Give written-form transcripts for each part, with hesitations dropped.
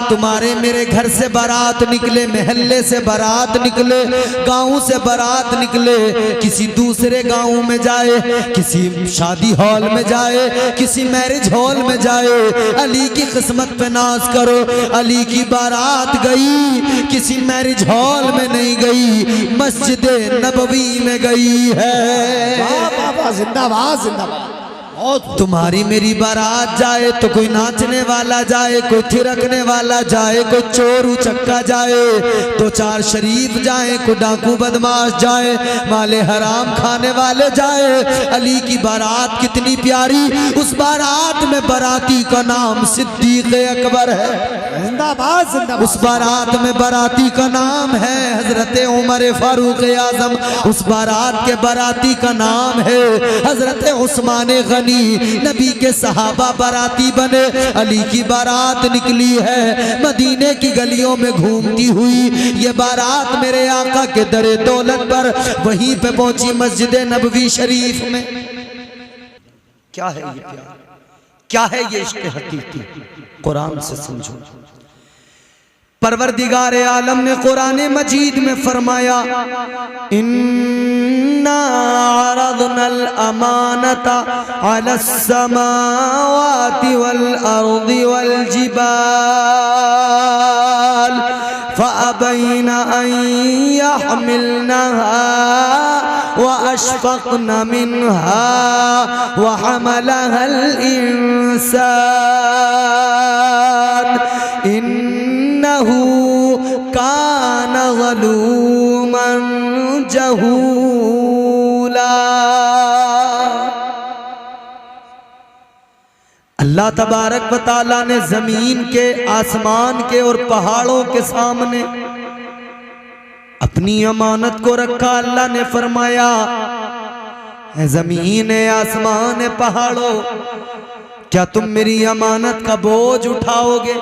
तुम्हारे मेरे घर से बारात निकले, मोहल्ले से बारात निकले, गांव से बारात निकले, किसी दूसरे गांव में जाए, किसी शादी हॉल में जाए, किसी मैरिज हॉल में जाए, अली की किस्मत पे नाज करो। अली की बारात गई, किसी मैरिज हॉल में नहीं गई, मस्जिद नबवी में गई है। जिंदाबाद जिंदाबाद। तुम्हारी मेरी बारात जाए तो कोई नाचने वाला जाए, कोई थिरकने वाला जाए, कोई चोर उचक्का जाए, तो चार शरीफ जाए, कोई डाकू बदमाश जाए, माले हराम खाने वाले जाए। अली की बारात कितनी प्यारी, उस बारात में बाराती का नाम सिद्दीक अकबर है। जिंदाबाद जिंदाबाद। उस बारात में बाराती का नाम है हजरत उमर फारूक आजम। उस बारात के बाराती का नाम है हजरत उस्मान गनी। नबी के सहाबा बाराती बने। अली की बारात निकली है, मदीने की गलियों में घूमती हुई ये बारात मेरे आका के दरे दौलत पर वहीं पे पहुंची मस्जिद नबवी शरीफ में। क्या है ये प्यार, क्या है ये इश्क हकीकी, कुरान से समझो। परवरदिगार आलम ने कुरान मजीद में फरमाया, इन्ना अरदनल अमानता अलस समावाति वल अर्दि वल जिबाल फअबैना अन यहमिलनहा व अशफक़न मिनहा व हमलहल इंसान इन्नहु कान ज़लूमन जहूला। अल्लाह तबारक व तआला ने जमीन के, आसमान के और पहाड़ों के सामने अपनी अमानत को रखा। अल्लाह ने फरमाया, जमीन है, आसमान है, पहाड़ों, क्या तुम मेरी अमानत का बोझ उठाओगे?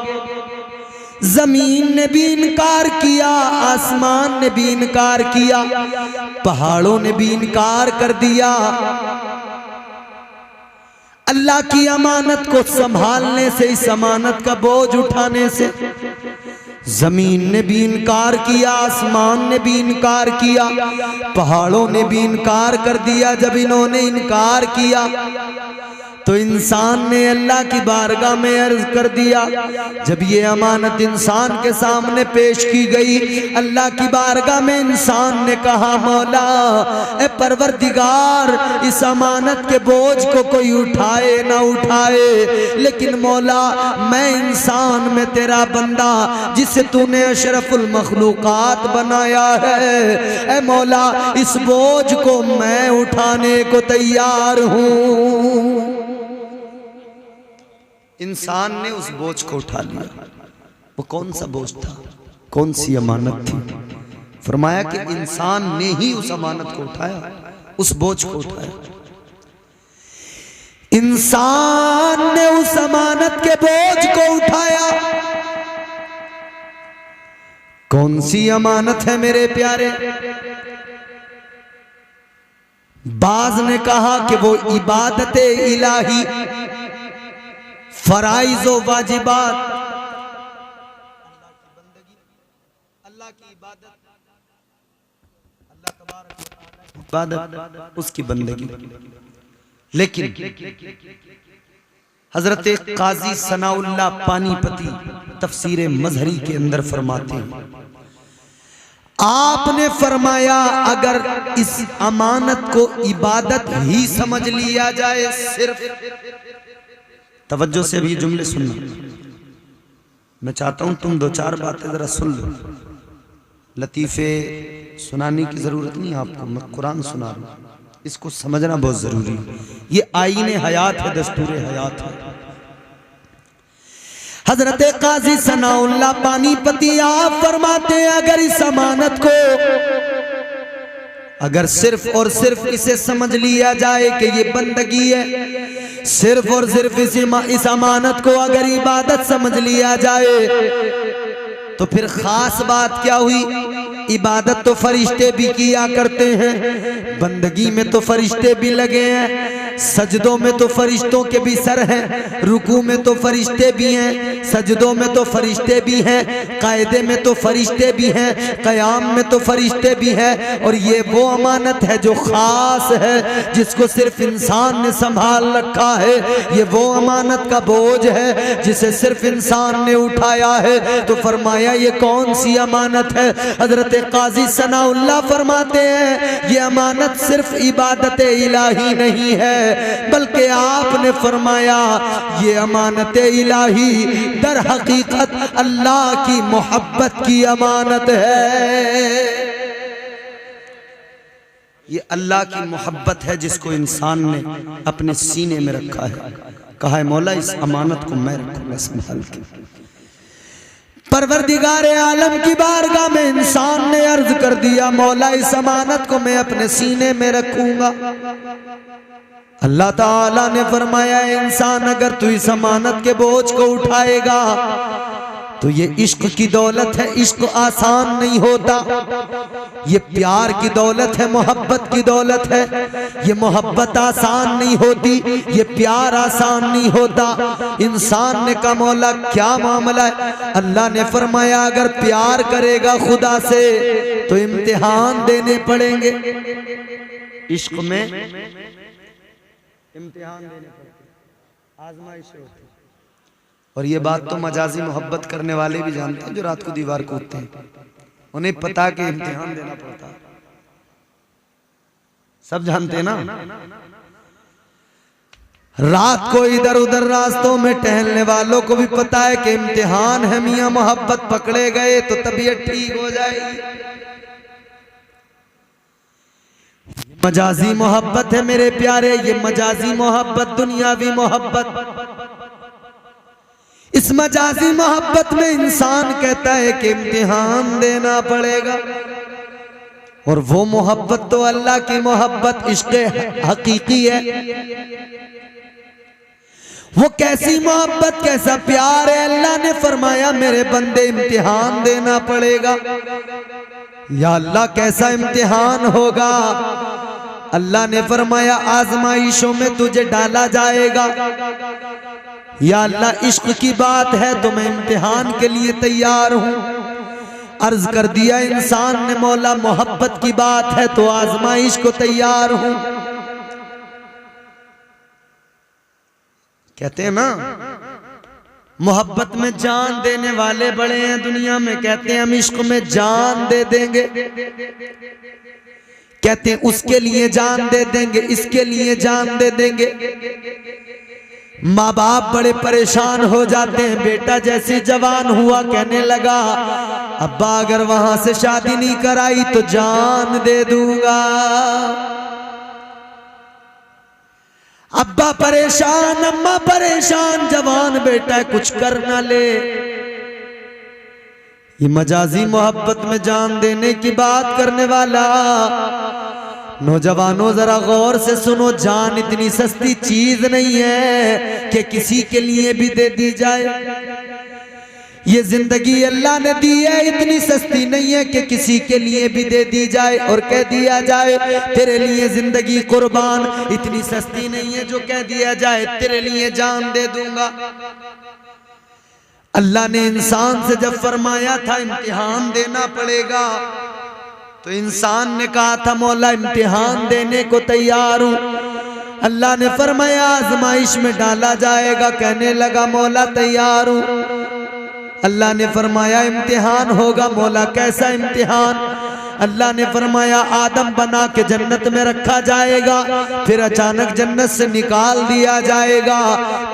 जमीन ने भी इनकार किया, आसमान ने भी इनकार किया, पहाड़ों ने भी इनकार कर दिया। अल्लाह की अमानत को संभालने से, इस अमानत का बोझ उठाने से जमीन ने भी इनकार किया, आसमान ने भी इनकार किया, पहाड़ों ने भी इनकार कर दिया। जब इन्होंने इनकार किया तो इंसान ने अल्लाह की बारगाह में अर्ज कर दिया। जब ये अमानत इंसान के सामने पेश की गई, अल्लाह की बारगाह में इंसान ने कहा, मौला ए परवरदिगार, इस अमानत के बोझ को कोई उठाए ना उठाए, लेकिन मौला मैं इंसान में तेरा बंदा जिसे तूने अशरफुल मखलूकात बनाया है, ए मौला इस बोझ को मैं उठाने को तैयार हूँ। इंसान ने उस बोझ को उठा लिया। वो कौन सा बोझ था, कौन सी अमानत थी? फरमाया कि इंसान ने ही उस अमानत को उठाया, उस बोझ को उठाया। इंसान ने उस अमानत के बोझ को उठाया। कौन सी अमानत है मेरे प्यारे? बाज ने कहा कि वो इबादत इलाही, फराइज व वाजिबात, अल्लाह की इबादत, अल्लाह तबारक व तआला की इबादत, उसकी बंदगी। लेकिन हजरत काजी सनाउल्लाह पानीपती तफसीर मजहरी के अंदर फरमाते हैं, आपने फरमाया अगर इस अमानत को इबादत ही समझ लिया जाए, सिर्फ तवज्जो से भी जुमले सुनना, मैं चाहता हूं तुम दो चार बातें जरा सुन लो। लतीफ़े सुनाने की जरूरत नहीं आपको, मैं कुरान सुना रहा हूं, इसको समझना बहुत जरूरी है। ये आईने हयात है, दस्तूर हयात है। हजरत काजी सनाउल्लाह पानीपती आप फरमाते हैं, अगर इस अमानत को, अगर सिर्फ और सिर्फ इसे समझ लिया जाए कि ये बंदगी है, सिर्फ और सिर्फ इस अमानत को अगर इबादत समझ लिया जाए, तो फिर खास बात क्या हुई? इबादत तो फरिश्ते भी किया करते हैं, बंदगी में तो फरिश्ते भी लगे हैं, सजदों में तो फरिश्तों के भी सर हैं, रुकू में तो फरिश्ते भी हैं, सजदों में तो फरिश्ते भी हैं, कायदे में तो फरिश्ते भी हैं, क़याम में तो फरिश्ते भी हैं। और ये वो अमानत है जो ख़ास है, जिसको सिर्फ इंसान ने संभाल रखा है। ये वो अमानत का बोझ है जिसे सिर्फ इंसान ने उठाया है। तो फरमाया ये कौन सी अमानत है? हजरत काजी सनाउल्लाह फरमाते हैं ये अमानत सिर्फ इबादत इलाही नहीं है, बल्कि आपने फरमाया ये अमानत इलाही दर हकीकत अल्लाह की मोहब्बत की अमानत है। ये अल्लाह की मोहब्बत है जिसको इंसान ने अपने सीने में रखा है। कहा है मौला इस अमानत को मैं रखूंगा संभाल के। परवरदिगारे आलम की बारगाह में इंसान ने अर्ज कर दिया मौला इस अमानत को मैं अपने सीने में रखूंगा। अल्लाह ताला ने फरमाया इंसान अगर तू इस अमानत के बोझ को उठाएगा तो ये इश्क की दौलत है, इश्क आसान नहीं होता। ये प्यार की दौलत है, मोहब्बत की दौलत है। ये मोहब्बत आसान नहीं होती, ये प्यार आसान नहीं होता। इंसान ने कहा मौला क्या मामला है? अल्लाह ने फरमाया अगर प्यार करेगा खुदा से तो इम्तिहान देने पड़ेंगे। इश्क में इम्तिहान देने पड़ेंगे, आजमाइश होती है। और ये बात तो मजाजी मोहब्बत करने वाले भी जानते हैं जो रात को दीवार कूदते हैं, उन्हें पता कि इम्तिहान देना पड़ता है। सब जानते हैं ना। रात को इधर उधर रास्तों में टहलने वालों को भी पता है कि इम्तिहान है मियां, मोहब्बत पकड़े गए तो तबीयत ठीक हो जाएगी। मजाजी मोहब्बत है मेरे प्यारे, ये मजाजी मोहब्बत दुनियावी मोहब्बत। इस मजाजी मोहब्बत में इंसान कहता है कि इम्तिहान देना पड़ेगा। और वो मोहब्बत तो अल्लाह की मोहब्बत इश्क हकीकी है। वो कैसी मोहब्बत, कैसा प्यार है? अल्लाह ने फरमाया मेरे बंदे इम्तिहान देना पड़ेगा। या अल्लाह कैसा इम्तिहान होगा? अल्लाह ने फरमाया आजमाइशों में तुझे डाला जाएगा। या अल्लाह इश्क की बात है तो मैं इम्तिहान के लिए तैयार हूं। अर्ज कर दिया इंसान ने मौला मोहब्बत की बात है तो आजमाइश को तैयार हूं। कहते हैं ना मोहब्बत में जान देने वाले बड़े हैं दुनिया में। कहते हैं हम इश्क में जान दे देंगे, कहते हैं उसके लिए जान दे देंगे, इसके लिए जान दे देंगे। माँ बाप बड़े परेशान हो जाते हैं। बेटा जैसे जवान हुआ कहने लगा अब्बा अगर वहां से शादी नहीं कराई तो जान दे दूंगा। अब्बा परेशान, अम्मा परेशान, जवान बेटा कुछ कर ना ले। ये मजाजी मोहब्बत में जान देने की बात करने वाला। नौजवानों जरा गौर से सुनो, जान इतनी सस्ती चीज नहीं है कि किसी के लिए भी दे दी जाए। ये जिंदगी अल्लाह ने दी है, इतनी सस्ती नहीं है कि किसी के लिए भी दे दी जाए और कह दिया जाए तेरे लिए जिंदगी कुर्बान। इतनी सस्ती नहीं है जो कह दिया जाए तेरे लिए जान दे दूंगा। अल्लाह ने इंसान से जब फरमाया था इम्तिहान देना पड़ेगा तो इंसान ने कहा था मौला इम्तिहान देने को तैयार हूं। अल्लाह ने फरमाया आजमाइश में डाला जाएगा। कहने लगा मौला तैयार हूं। अल्लाह ने फरमाया इम्तिहान होगा। मौला कैसा इम्तिहान? अल्लाह ने फरमाया आदम बना के जन्नत में रखा जाएगा, फिर अचानक जन्नत से निकाल दिया जाएगा।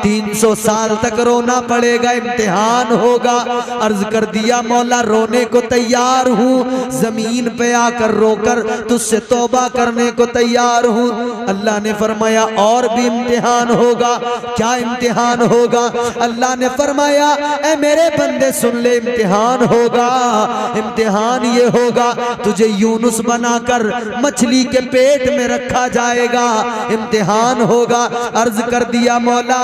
300 साल तक रोना पड़ेगा, इम्तिहान होगा। अर्ज कर दिया मौला रोने को तैयार हूँ, जमीन पे आकर रोकर तुझसे तौबा करने को तैयार हूँ। अल्लाह ने फरमाया और भी इम्तिहान होगा। क्या इम्तिहान होगा? अल्लाह ने फरमाया ए मेरे बंदे सुन ले, इम्तिहान होगा। इम्तिहान ये होगा तुझे यूनुस बनाकर मछली के पेट में रखा जाएगा, इम्तिहान होगा। अर्ज कर दिया मौला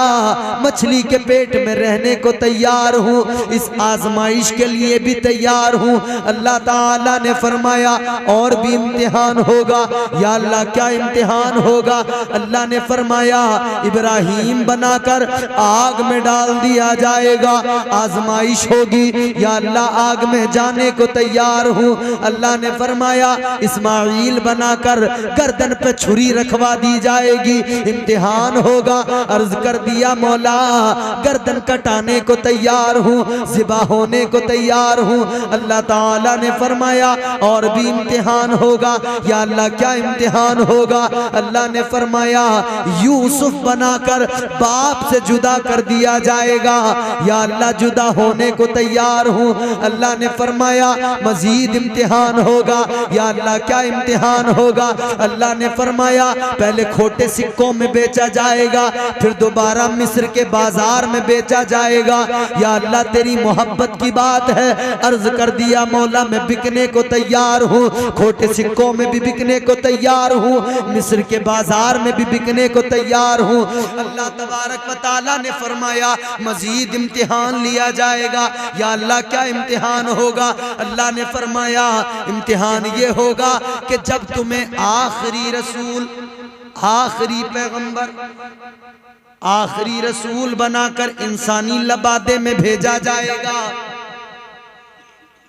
मछली के पेट में रहने को तैयार हूँ, इस आजमाइश के लिए भी तैयार हूँ। अल्लाह ताला ने फरमाया और भी इम्तिहान होगा। या अल्लाह क्या इम्तिहान होगा? अल्लाह ने फरमाया इब्राहिम बनाकर आग में डाल दिया जाएगा, आजमाइश होगी। या अल्लाह आग में जाने को तैयार हूँ। अल्लाह ने फरमाया इस्माइल बनाकर गर्दन पे छुरी रखवा दी जाएगी, इम्तिहान होगा। अर्ज कर दिया मौला गर्दन कटाने को तैयार हूँ, ज़िबा होने को तैयार हूँ। अल्लाह ताला ने फरमाया और भी इम्तिहान होगा। या अल्लाह क्या इम्तिहान होगा? अल्लाह ने फरमाया यूसुफ बनाकर बाप से जुदा कर दिया जाएगा। या अल्लाह जुदा होने को तैयार हूँ। अल्लाह ने फरमाया मजीद इम्तिहान होगा। या अल्लाह क्या इम्तिहान होगा? अल्लाह ने फरमाया पहले खोटे सिक्कों में बेचा जाएगा, फिर दोबारा मिस्र के बाजार में बेचा जाएगा। या अल्लाह तेरी मोहब्बत की बात है। अर्ज कर दिया मौला मैं बिकने को तैयार हूँ, खोटे सिक्कों में भी बिकने को तैयार हूँ, मिस्र के बाजार में भी बिकने को तैयार हूँ। अल्लाह तबारक व तआला ने फरमाया मजीद इम्तिहान लिया जाएगा। या अल्लाह क्या इम्तिहान होगा? अल्लाह ने फरमाया इम्तिहान ये होगा कि जब तुम्हें आखिरी रसूल, आखिरी पैगंबर, आखिरी रसूल बनाकर इंसानी लबादे में भेजा जाएगा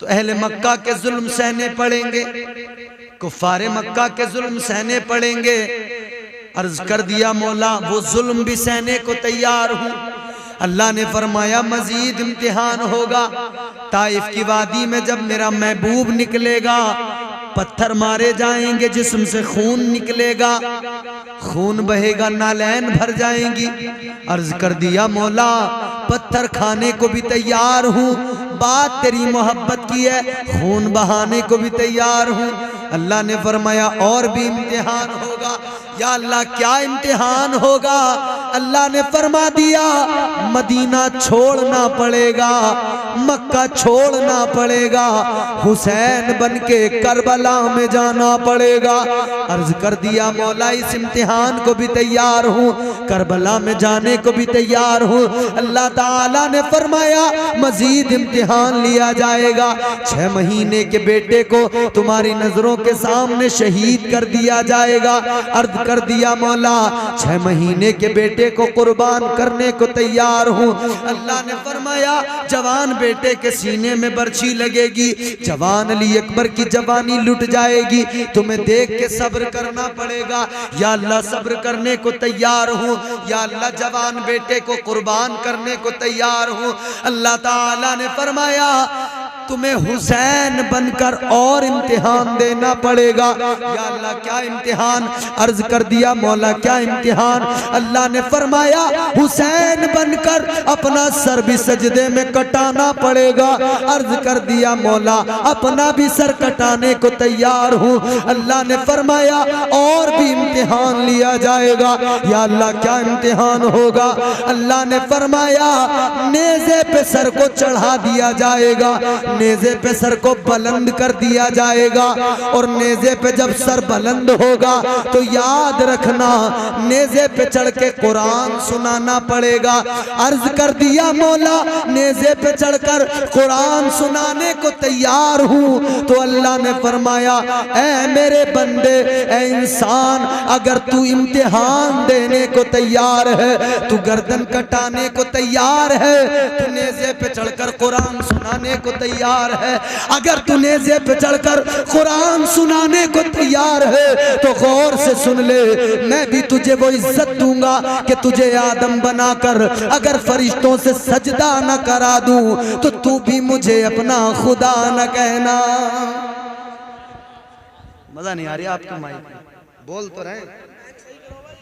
तो अहले मक्का के जुल्म सहने पड़ेंगे, कुफारे मक्का के जुल्म सहने पड़ेंगे। अर्ज कर दिया मौला वो जुल्म भी सहने को तैयार हूँ। अल्लाह ने फरमाया मजीद इम्तिहान होगा। ताइफ की वादी में जब मेरा महबूब निकलेगा पत्थर मारे जाएंगे, जिस्म से खून निकलेगा, खून बहेगा, नालैन भर जाएंगी। अर्ज कर दिया मौला पत्थर खाने को भी तैयार हूँ, बात तेरी मोहब्बत की है, खून बहाने को भी तैयार हूँ। अल्लाह ने फरमाया और भी इम्तिहान होगा। या अल्लाह क्या इम्तिहान होगा? अल्लाह ने फरमा दिया मदीना छोड़ना पड़ेगा, मक्का छोड़ना पड़ेगा, हुसैन बन के करबला में जाना पड़ेगा। अर्ज कर दिया मौला इस इम्तिहान को भी तैयार हूँ, करबला में जाने को भी तैयार हूँ। अल्लाह ताला ने फरमाया मजीद इम्तिहान लिया जाएगा। 6 महीने के बेटे को तुम्हारी नजरों के सामने शहीद कर दिया जाएगा। अर्ज कर दिया मौला 6 महीने के बेटे को कुर्बान करने को तैयार हूँ। अल्लाह ने फरमाया जवान बेटे के सीने में बर्छी लगेगी, जवान अली अकबर की जवानी लुट जाएगी, तुम्हें देख के सब्र करना पड़ेगा। या अल्लाह सब्र करने को तैयार हूँ। या अल्लाह जवान बेटे को कुर्बान करने को तैयार हूँ। अल्लाह ताला ने फरमाया तुम्हें हुसैन बनकर और इम्तिहान देना पड़ेगा। या अल्लाह क्या इम्तिहान? अर्ज कर दिया मौला क्या इम्तिहान? अल्लाह ने फरमाया हुसैन बनकर अपना सर भी सजदे में कटाना पड़ेगा। अर्ज कर दिया मौला अपना भी सर कटाने को तैयार हूँ। अल्लाह ने फरमाया और भी इम्तिहान लिया जाएगा। या अल्लाह क्या इम्तिहान होगा? अल्लाह ने फरमाया नेज़े पे सर को चढ़ा दिया जाएगा, नेज़े पे सर को बुलंद कर दिया जाएगा। और नेज़े पे जब सर बुलंद होगा तो याद रखना नेज़े पे चढ़ के कुरान सुनाना पड़ेगा। अर्ज कर दिया मौला नेज़े पे चढ़कर कुरान सुनाने को तैयार हूँ। तो अल्लाह ने फरमाया ऐ मेरे बंदे, ऐ इंसान, अगर तू इम्तिहान देने को तैयार है, तू गर्दन कटाने को तैयार है, तू नेज़े पे चढ़कर कुरान सुनाने को तैयार है, अगर तू नेज़े पे चढ़कर कुरान सुनाने को तैयार है तो गौर से सुन ले, मैं भी तुझे वो इज्जत दूंगा कि तुझे आदम बनाकर अगर फरिश्तों से सजदा न करा दूं तो तू भी मुझे अपना खुदा न कहना। मजा नहीं आ रही आपकी माइक में, बोल तो रहे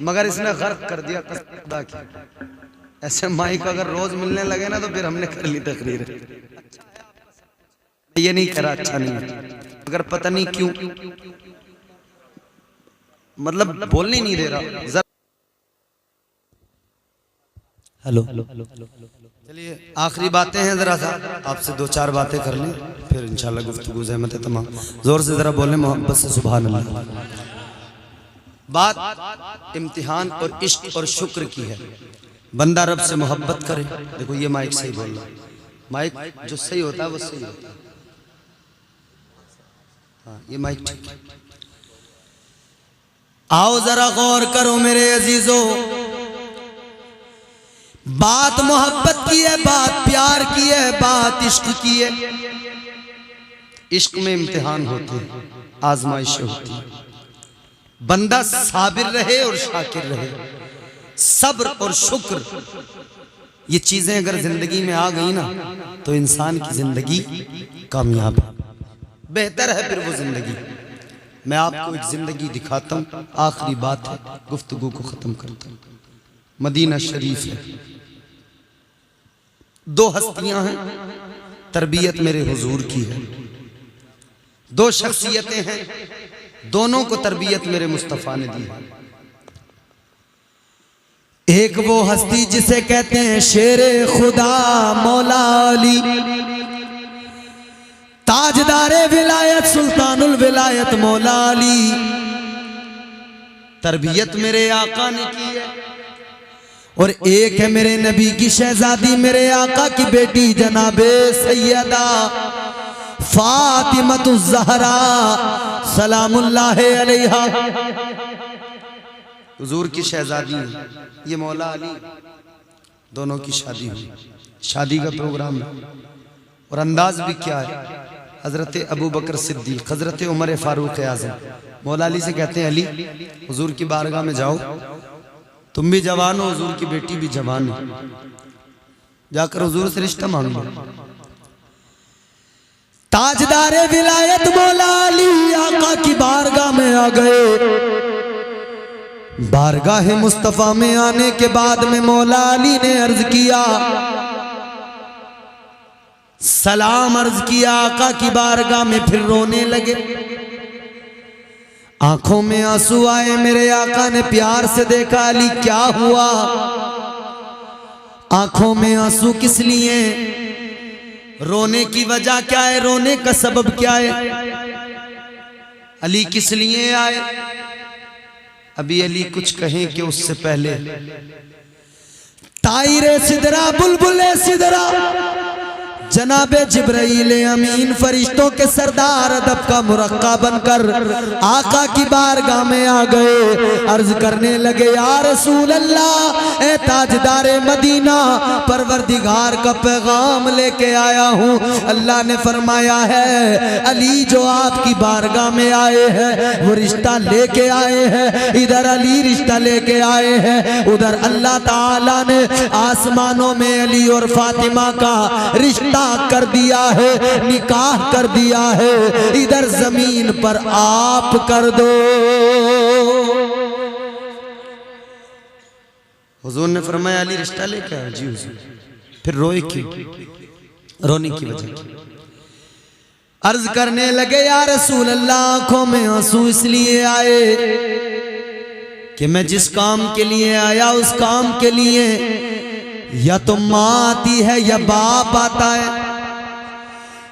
मगर इसने गर्क कर दिया खुदा की। ऐसे माइक अगर रोज मिलने लगे ना तो फिर हमने कर ली तकरीर। ये नहीं कह रहा अच्छा नहीं है, अगर पता नहीं क्यों मतलब बोलने नहीं दे रहा। हेलो, चलिए आखिरी बातें हैं, जरा सा आपसे 2-4 बातें कर लें, फिर इंशाल्लाह गुफ्तगू ज़हमत है तमाम। जोर से जरा बोलें मोहब्बत से सुभान अल्लाह। बात इम्तिहान और इश्क और शुक्र की है। बंदा रब से मोहब्बत करे। देखो ये माइक सही बोल रहा है, माइक जो सही होता है वो सही होता है। हाँ ये माइक ठीक है। आओ जरा गौर करो मेरे अजीजों, बात मोहब्बत की है, बात प्यार की है, बात इश्क की है। इश्क में इम्तिहान होते हैं, आजमाइशें होती हैं। बंदा साबिर रहे और शाकिर रहे। सब्र और शुक्र ये चीजें अगर जिंदगी में आ गई ना तो इंसान की जिंदगी कामयाब है, बेहतर है फिर वो जिंदगी। मैं आपको एक जिंदगी दिखाता हूँ, आखिरी बात है, गुफ्तगू को खत्म करता हूँ। मदीना शरीफ है, 2 हस्तियां हैं, तरबियत मेरे हुजूर की है। 2 शख्सियतें हैं, दोनों को तरबियत मेरे मुस्तफ़ा ने दी है। एक वो हस्ती जिसे कहते हैं शेरे खुदा मौला अली, ताजदारे विलायत सुल्तानुल विलायत मौला अली। तरबियत मेरे आका ने की है। और एक है मेरे नबी की शहजादी, मेरे आका की बेटी जनाबे सैयदा फातिमतुज़ ज़हरा सलामुल्लाह अलैहा। हुजूर की शहजादी है, ये मौला अली, दोनों की शादी हुई। शादी का प्रोग्राम है और अंदाज भी क्या है। हजरत अबू बकर सिद्दीक, हजरत उमर फारूक आज़म मौला अली से कहते हैं, अली हुजूर की बारगाह में जाओ, तुम भी जवान हो, हुजूर की बेटी भी जवान है, जाकर हुजूर से रिश्ता मांग लो। ताजदारे विलायत मौला अली आका की बारगाह में आ गए। बारगाह मुस्तफा में आने के बाद में मौला अली ने अर्ज किया, सलाम अर्ज किया आका की बारगाह में, फिर रोने लगे। आंखों में आंसू आए, मेरे आका ने प्यार से देखा, अली क्या हुआ, आंखों में आंसू किस लिए, रोने की वजह क्या है, रोने का सबब क्या है, अली किस लिए आए। अभी अली कुछ कहें कि उससे पहले तायरे सिदरा बुलबुले सिदरा जनाबे जिब्राइल अमीन फरिश्तों के सरदार अदब का मुरक्का बनकर आका की बारगाह में आ गए। अर्ज करने लगे, या रसूल अल्लाह, ए ताजदारे मदीना, परवरदिगार का पैगाम लेके आया हूँ। अल्लाह ने फरमाया है, अली जो आपकी बारगाह में आए हैं वो रिश्ता लेके आए हैं। इधर अली रिश्ता लेके आए हैं, उधर अल्लाह ताला ने आसमानों में अली और फातिमा का रिश्ता कर दिया है, निकाह कर दिया है। इधर जमीन पर आप कर दो। हुजूर ने फरमाया, अली रिश्ता लेके आया जी हुजूर। फिर रोए क्यों, रोने की वजह। अर्ज करने लगे, या रसूल अल्लाह, आंखों में आंसू इसलिए आए कि मैं जिस काम के लिए आया उस काम के लिए या तो माँ आती है या बाप आता है।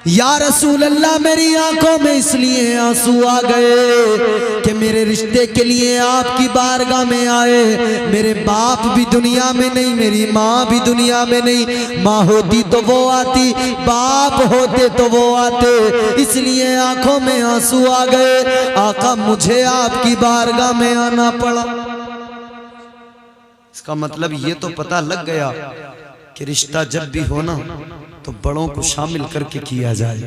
या रसूल अल्लाह, मेरी आंखों में इसलिए आंसू आ गए कि मेरे रिश्ते के लिए आपकी बारगाह में आए। मेरे बाप भी दुनिया में नहीं, मेरी माँ भी दुनिया में नहीं। माँ होती तो वो आती, बाप होते तो वो आते, इसलिए आंखों में आंसू आ गए। आका, मुझे आपकी बारगाह में आना पड़ा। इसका मतलब ये तो पता लग गया कि रिश्ता जब भी हो ना तो बड़ों को शामिल करके किया जाए।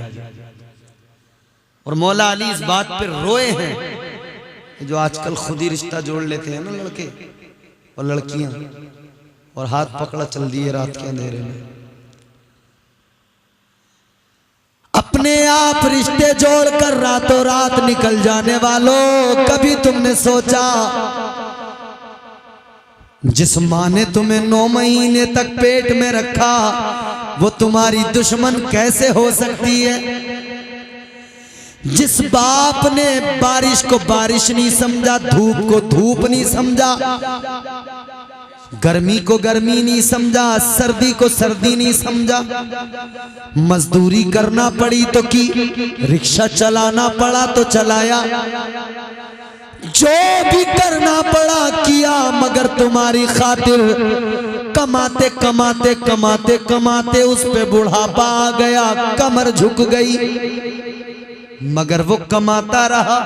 और मौला अली इस बात पर रोए हैं। जो आजकल खुद ही रिश्ता जोड़ लेते हैं ना लड़के और लड़कियां, और हाथ पकड़ा चल दिए रात के अंधेरे में। अपने आप रिश्ते जोड़कर रातों रात निकल जाने वालों, कभी तुमने सोचा जिस माँ ने तुम्हें 9 महीने तक पेट में रखा वो तुम्हारी दुश्मन कैसे हो सकती है? जिस बाप ने बारिश को बारिश नहीं समझा, धूप को धूप नहीं समझा, गर्मी को गर्मी नहीं समझा, सर्दी को सर्दी नहीं समझा। मजदूरी करना पड़ी तो की, रिक्शा चलाना पड़ा तो चलाया, जो भी करना पड़ा किया, मगर तुम्हारी खातिर कमाते कमाते कमाते कमाते उस पे बुढ़ापा आ गया, कमर झुक गई, मगर वो कमाता रहा।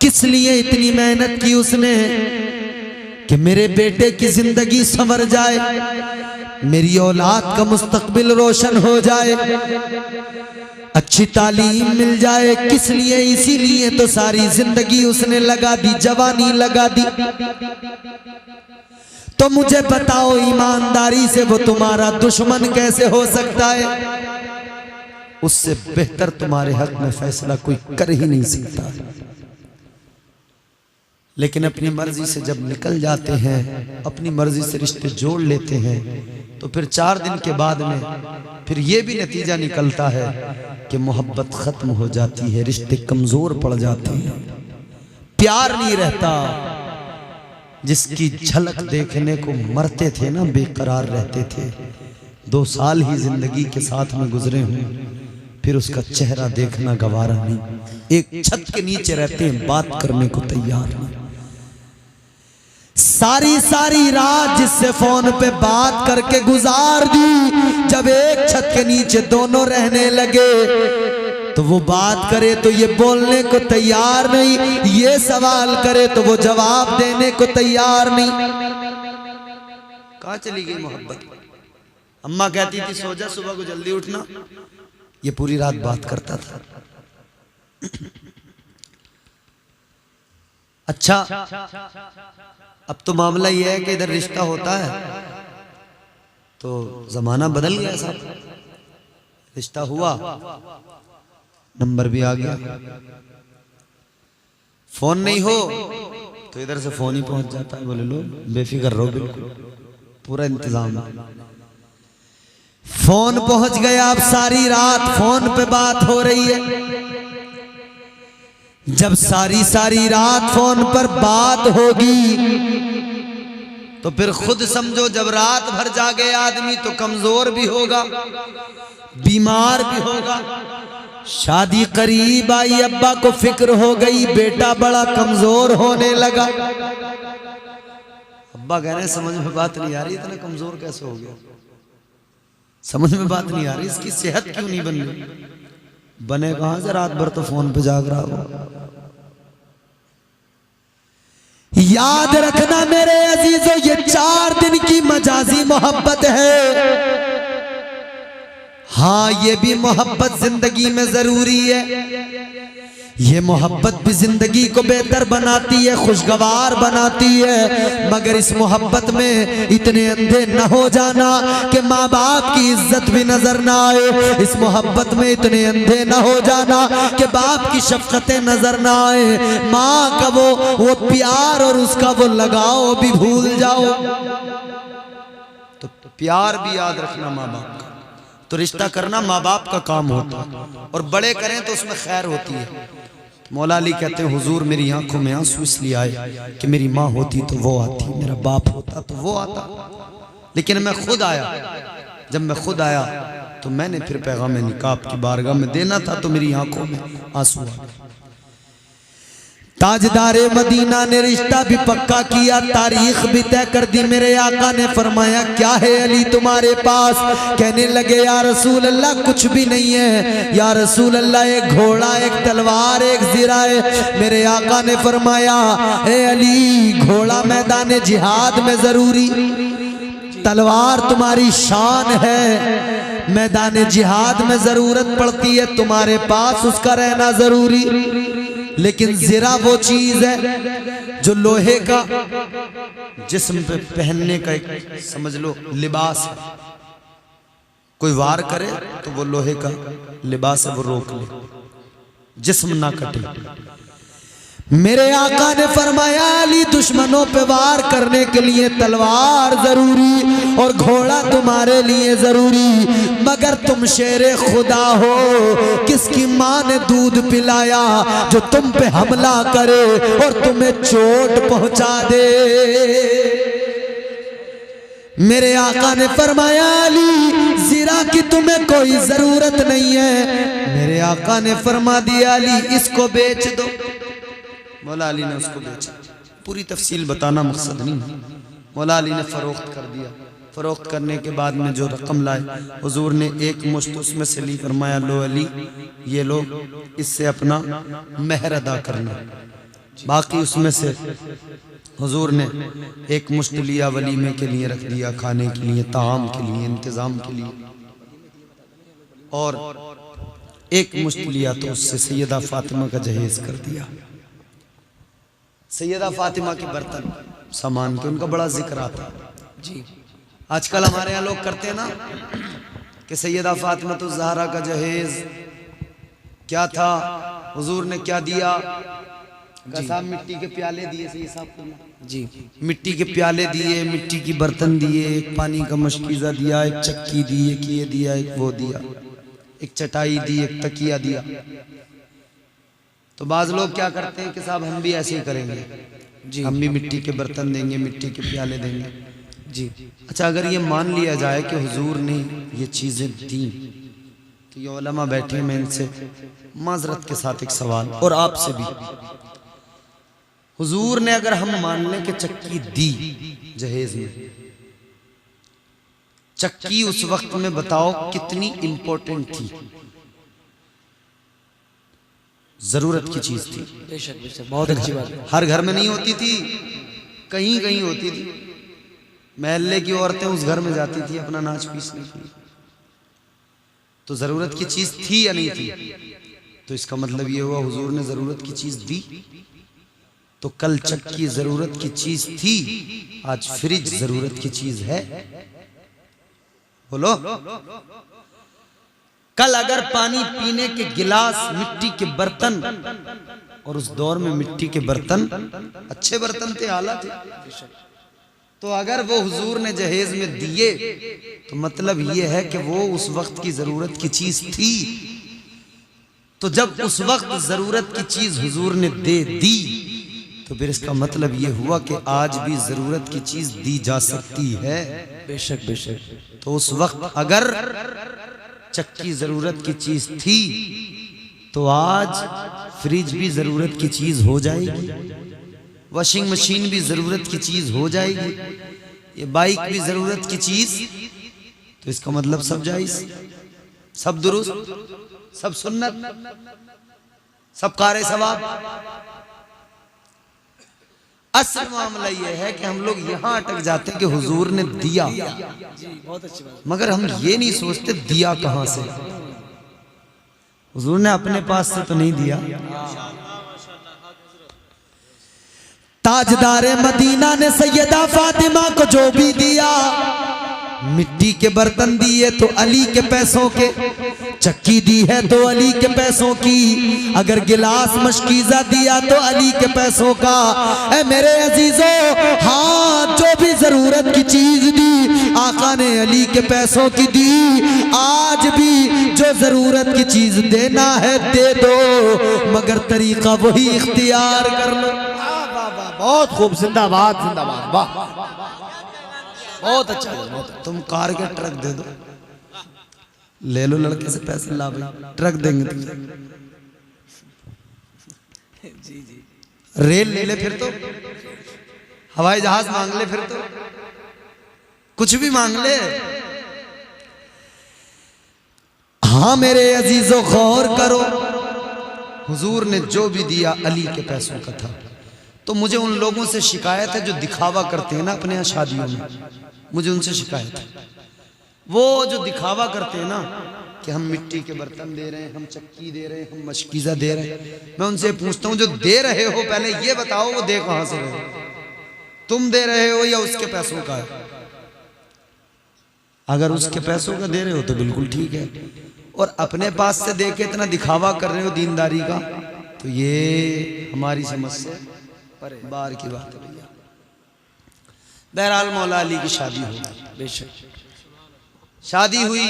किस लिए इतनी मेहनत की उसने? कि मेरे बेटे की जिंदगी संवर जाए, मेरी औलाद का मुस्तकबिल रोशन हो जाए, अच्छी तालीम मिल जाए। किस लिए? इसीलिए तो सारी जिंदगी उसने लगा दी, जवानी लगा दी। तो मुझे बताओ ईमानदारी से वो तुम्हारा दुश्मन कैसे हो सकता है? उससे बेहतर तुम्हारे हक में फैसला कोई कर ही नहीं सकता। लेकिन अपनी मर्जी से जब निकल जाते हैं, अपनी मर्जी से रिश्ते जोड़ लेते हैं, तो फिर 4 दिन के बाद में फिर ये भी नतीजा निकलता है कि मोहब्बत खत्म हो जाती है, रिश्ते कमजोर पड़ जाते हैं, प्यार नहीं रहता। जिसकी झलक देखने को मरते थे ना, बेकरार रहते थे, 2 साल ही जिंदगी के साथ में गुजरे हूं, फिर उसका चेहरा देखना गवारा नहीं। एक छत के नीचे रहते हैं, बात करने को तैयार नहीं। सारी सारी रात जिससे फोन पे बात करके गुजार दी, जब एक छत के नीचे दोनों रहने लगे, तो वो बात करे तो ये बोलने को तैयार नहीं, ये सवाल करे तो वो जवाब देने को तैयार नहीं। कहाँ चली गई मोहब्बत? अम्मा कहती थी सो जा, सुबह को जल्दी उठना, ये पूरी रात बात करता था। अच्छा, अब तो मामला यह है कि इधर रिश्ता होता है तो जमाना बदल गया साहब। रिश्ता हुआ, नंबर भी आ गया, फोन नहीं हो तो इधर से फोन ही पहुंच जाता है। बोले लो बेफिक्र रहो, बिल्कुल पूरा इंतजाम है। फोन पहुंच गया, अब सारी रात फोन पे बात हो रही है। जब सारी सारी रात फोन पर बात होगी तो फिर खुद समझो, जब रात भर जागे आदमी तो कमजोर भी होगा, बीमार भी होगा। शादी करीब आई, अब्बा को फिक्र हो गई, बेटा बड़ा कमजोर होने लगा। अब्बा कह रहे हैं समझ में बात नहीं आ रही, इतना कमजोर कैसे हो गया? समझ में बात नहीं आ रही, इसकी सेहत क्यों नहीं बन रही? बने कहां से, रात भर तो फोन पे जाग रहा हो। याद रखना मेरे अजीजों, ये 4 दिन की मजाजी मोहब्बत है। हाँ, ये भी मोहब्बत जिंदगी में जरूरी है। ये मोहब्बत भी जिंदगी को बेहतर बनाती है, खुशगवार बनाती है, मगर इस मोहब्बत में इतने अंधे न हो जाना कि माँ बाप की इज्जत भी नजर ना आए। इस मोहब्बत में इतने अंधे न हो जाना कि बाप की शफकतें नजर ना आए, माँ का वो प्यार और उसका वो लगाव भी भूल जाओ। तो प्यार भी याद रखना माँ बाप का। तो रिश्ता करना माँ बाप का काम होता है, और बड़े करें तो उसमें खैर होती है। मौला अली कहते हैं हुजूर मेरी आंखों में आंसू इसलिए आए कि मेरी माँ होती तो वो आती, मेरा बाप होता तो वो आता, लेकिन मैं खुद आया। जब मैं खुद आया तो मैंने फिर पैगाम निकाह की बारगाह में देना था, तो मेरी आंखों में आंसू आ गए। ताजदारे मदीना ने रिश्ता भी पक्का किया, तारीख भी तय कर दी। मेरे आका ने फरमाया क्या है अली तुम्हारे पास? कहने लगे या रसूल अल्लाह कुछ भी नहीं है, या रसूल अल्लाह एक घोड़ा, एक तलवार, एक ज़िरा है। मेरे आका ने फरमाया ए अली, घोड़ा मैदान जिहाद में जरूरी, तलवार तुम्हारी शान है, मैदान जिहाद में जरूरत पड़ती है, तुम्हारे पास उसका रहना जरूरी। लेकिन ज़िरा वो चीज है जो लोहे का जिस्म पे पहनने का एक समझ लो लिबास है। कोई वार करे तो वो लोहे का लिबास है, वो रोक ले, जिस्म ना कटे। मेरे आका ने फरमाया अली दुश्मनों पे वार करने के लिए तलवार जरूरी और घोड़ा तुम्हारे लिए जरूरी, मगर तुम शेरे खुदा हो, किसकी माँ ने दूध पिलाया जो तुम पे हमला करे और तुम्हें चोट पहुंचा दे? मेरे आका ने फरमाया अली ज़रा की तुम्हें कोई जरूरत नहीं है। मेरे आका ने फरमा दिया अली इसको बेच दो। मौला अली ने उसको बेचा। पूरी तफसील बताना मकसद नहीं। मौला अली ने फरोख्त कर दिया। फरोख्त करने के बाद में जो रकम लाए हुजूर ने एक मुश्त उसमें से ली। फरमाया लो अली ये लो, इससे अपना महर अदा करना। बाकी उसमें से हुजूर ने एक मुश्त लिया, वलीमे के लिए रख दिया, खाने के लिए, ताम के लिए, इंतज़ाम के लिए। और एक मुश्त लिया तो उससे सैयदा फातिमा का जहेज कर दिया। सैयदा फातिमा के बर्तन सामान के उनका बड़ा जिक्र आता जी। आजकल हमारे यहाँ लोग करते हैं ना कि सैयदा फातिमा तो ज़हरा का जहेज क्या था, हुजूर ने क्या दिया, साहब मिट्टी के प्याले दिए। सही साहब जी, मिट्टी के प्याले दिए, मिट्टी की बर्तन दिए, एक पानी का मशकीज़ा दिया, एक चक्की दी, एक ये दिया, एक वो दिया, एक चटाई दी, एक तकिया दिया। तो बाज़ लोग क्या करते हैं कि साहब हम भी ऐसे ही करेंगे जी, हम भी मिट्टी के बर्तन देंगे, मिट्टी के प्याले देंगे जी। अच्छा, अगर ये मान लिया जाए कि हुजूर ने ये चीज़ें दी तो ये उलमा बैठे, मैं इनसे माजरत के साथ एक सवाल और आपसे भी, हुजूर ने अगर हम मान लें कि चक्की दी जहेज में, चक्की उस वक्त में बताओ कितनी इंपॉर्टेंट थी, जरूरत की चीज थी। बेशक बेशक, बहुत अच्छी बात है। हर घर में नहीं होती थी, कहीं कहीं होती थी। महल्ले की औरतें उस घर में जाती थी अपना नाच पीसने के लिए। तो जरूरत की चीज थी या नहीं थी? तो इसका मतलब ये हुआ हुजूर ने जरूरत की चीज दी। तो कल चक्की जरूरत की चीज थी, आज फ्रिज जरूरत की चीज है। बोलो, कल अगर पानी पीने के गिलास, मिट्टी के बर्तन, और उस दौर में मिट्टी के बर्तन अच्छे बर्तन थे, आला थे, तो अगर वो हुजूर ने जहेज में दिए तो मतलब ये है कि वो उस वक्त की जरूरत की चीज थी। तो जब उस वक्त जरूरत की चीज हुजूर ने दे दी तो फिर इसका मतलब ये हुआ कि आज भी जरूरत की चीज दी जा सकती है। बेशक बेशक। तो उस वक्त अगर चक्की जरूरत की चीज थी तो आज फ्रिज भी जरूरत की चीज हो जाएगी, वॉशिंग मशीन भी जरूरत की चीज हो जाएगी, ये बाइक भी जरूरत की चीज। तो इसका मतलब सब जायज, सब दुरुस्त, सब सुन्नत, सब कारे सवाब। असल मामला ये है कि हम लोग यहाँ अटक जाते हैं कि हुजूर ने दिया, बहुत अच्छी बात। मगर हम ये नहीं सोचते दिया कहाँ से। हुजूर ने अपने पास से तो नहीं दिया। ताजदारे मदीना ने सैयदा फातिमा को जो भी दिया, मिट्टी के बर्तन दिए तो अली के पैसों के, चक्की दी है तो अली के पैसों की, अगर गिलास मशकीज़ा दिया तो अली के पैसों का। ऐ मेरे अजीजों, हाँ जो भी जरूरत की चीज दी आका ने अली के पैसों की दी। आज भी जो जरूरत की चीज देना है दे दो, मगर तरीका वही इख्तियार कर लो। बहुत खूब, जिंदाबाद जिंदाबाद, वाह बहुत अच्छा। तुम कार के ट्रक दे दो, ले लो लड़के से पैसे, ला भाई ट्रक देंगे तुझे। जी जी, रेल ले ले फिर तो, हवाई जहाज मांग ले फिर तो, कुछ भी मांग ले। हाँ मेरे अजीजों गौर करो, हुजूर ने जो भी दिया अली के पैसों का था। तो मुझे उन लोगों से शिकायत है जो दिखावा करते हैं ना अपने यहाँ शादियों में, मुझे उनसे शिकायत है। वो जो दिखावा करते हैं ना कि हम मिट्टी के बर्तन दे रहे हैं, हम चक्की दे रहे हैं, हम मशकीज़ा दे रहे हैं, मैं उनसे पूछता हूँ जो दे रहे हो पहले ये बताओ वो दे कहाँ से रहे, तुम दे रहे हो या उसके पैसों का है? अगर उसके पैसों का दे रहे हो तो बिल्कुल ठीक है, और अपने पास से दे के इतना दिखावा कर रहे हो दीनदारी का, तो ये हमारी समझ से बाहर की बात है भैया। बहरहाल मौला अली की शादी हुई, बेशक शादी हुई,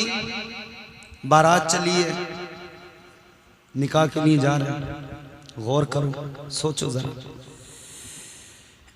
बारात चली है, निकाह के लिए जा रहे हैं। गौर करो, सोचो जरा,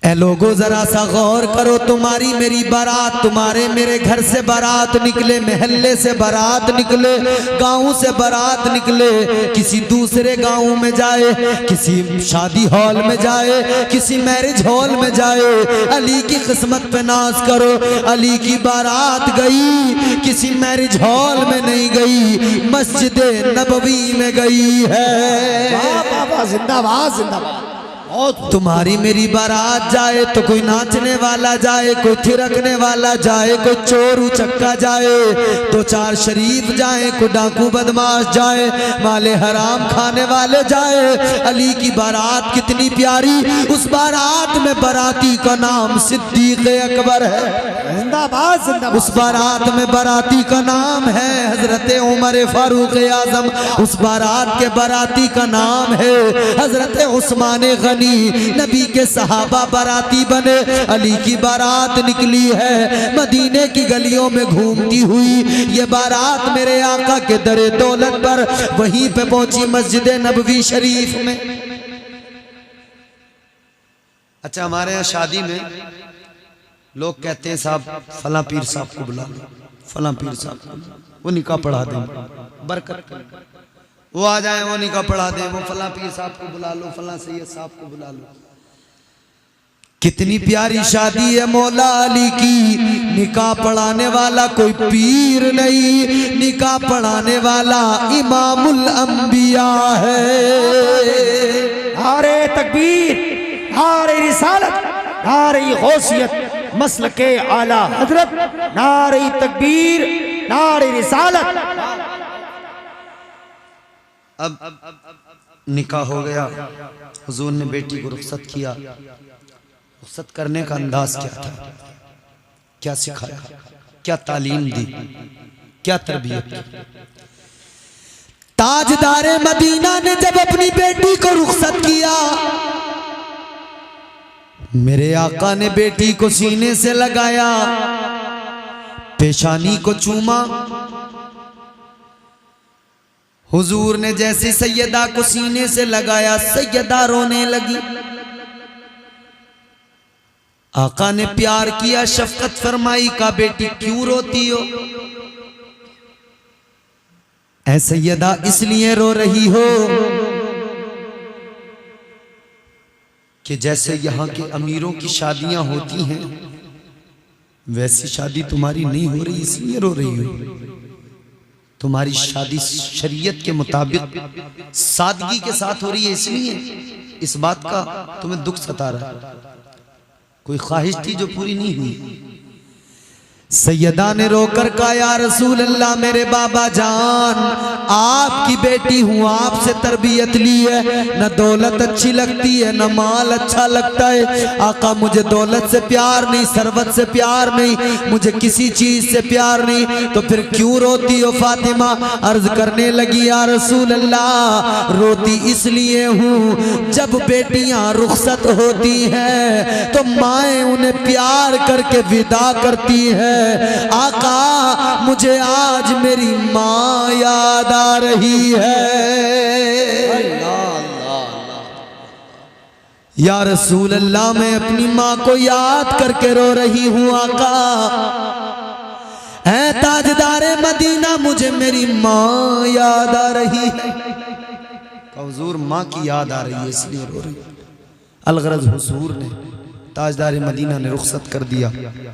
ए लोगो जरा सा गौर करो, तुम्हारी मेरी बारात, तुम्हारे मेरे घर से बारात निकले, महल्ले से बारात निकले, गांव से बारात निकले, किसी दूसरे गांव में जाए, किसी शादी हॉल में जाए, किसी मैरिज हॉल में जाए, अली की किस्मत पे नाज करो। अली की बारात गई, किसी मैरिज हॉल में नहीं गई, मस्जिद नबवी में गई है। जिंदाबाद जिंदाबाद। तुम्हारी मेरी बारात जाए तो कोई नाचने वाला जाए, कोई थिरकने वाला जाए, कोई चोर उचक्का जाए, तो चार शरीफ जाए, कोई डाकू बदमाश जाए, माले हराम खाने वाले जाए। अली की बारात कितनी प्यारी, उस बारात में बाराती का नाम सिद्दीक अकबर है। जिंदाबाद जिंदाबाद। उस बारात में बाराती का नाम है हजरत उमर फारूक आजम। उस बारात के बाराती का नाम है हजरत उस्मान गनी। नबी के सहाबा बाराती बने। अली की बारात निकली है मदीने की गलियों में घूमती हुई। ये बारात मेरे आका के दरे दौलत पर वहीं पे पहुंची मस्जिद नबवी शरीफ में। अच्छा, हमारे यहाँ शादी में लोग कहते हैं साहब फला पीर साहब को बुला लो, फला पीर साहब को, वो निकाह पढ़ा दें, बरकत करें। वो आ जाए, वो निकाह पढ़ा दें, वो फला पीर साहब को बुला लो, फला सैयद साहब को बुला लो। कितनी प्यारी शादी है मौला अली की। निकाह पढ़ाने वाला कोई पीर नहीं, निकाह पढ़ाने वाला इमामुल अंबिया है। नारे तकबीर, नारे रिसालत, नारे गौसियत, मसलके आला हजरत, नारे तकबीर, नारे रिसालत। अब निकाह हो गया, हुजूर ने बेटी को रुखसत किया। रुखसत करने का अंदाज क्या था, क्या सिखाया, क्या तालीम दी, क्या तरबियत की। ताजदारे मदीना ने जब अपनी बेटी को रुखसत किया, मेरे आका ने बेटी को सीने से लगाया, पेशानी को चूमा। हुजूर ने जैसे सैयदा को सीने से लगाया, सैयदा रोने लगी। आका ने प्यार किया, शफकत फरमाई, का बेटी क्यों रोती हो? ऐ सैयदा इसलिए रो रही हो कि जैसे यहाँ के अमीरों की शादियां होती हैं वैसी शादी तुम्हारी नहीं हो रही, इसलिए रो रही हो। तुम्हारी शादी शरीयत के मुताबिक सादगी के साथ हो रही है, इसलिए इस बात का तुम्हें दुख सता रहा है। कोई ख्वाहिश थी जो पूरी नहीं हुई। सैयदा ने रोकर कहा, या रसूल अल्लाह, मेरे बाबा जान, आपकी बेटी हूँ, आपसे तरबियत ली है, न दौलत अच्छी लगती है न माल अच्छा लगता है। आका मुझे दौलत से प्यार नहीं, सरवत से प्यार नहीं, मुझे किसी चीज से प्यार नहीं, तो फिर क्यों रोती हो फातिमा? अर्ज करने लगी, या रसूल अल्लाह, रोती इसलिए हूँ जब बेटियां रुखसत होती हैं तो माएँ उन्हें प्यार करके विदा करती है। आका मुझे आज मेरी माँ याद आ रही है। या रसूल अल्लाह, मैं अपनी माँ को याद करके रो रही हूँ। आका है ताजदारे मदीना, मुझे मेरी माँ याद आ रही है। हुजूर माँ की याद आ रही है इसलिए रो रही है। अलगरज हुजूर ने ताजदारे मदीना ने रुखसत कर दिया।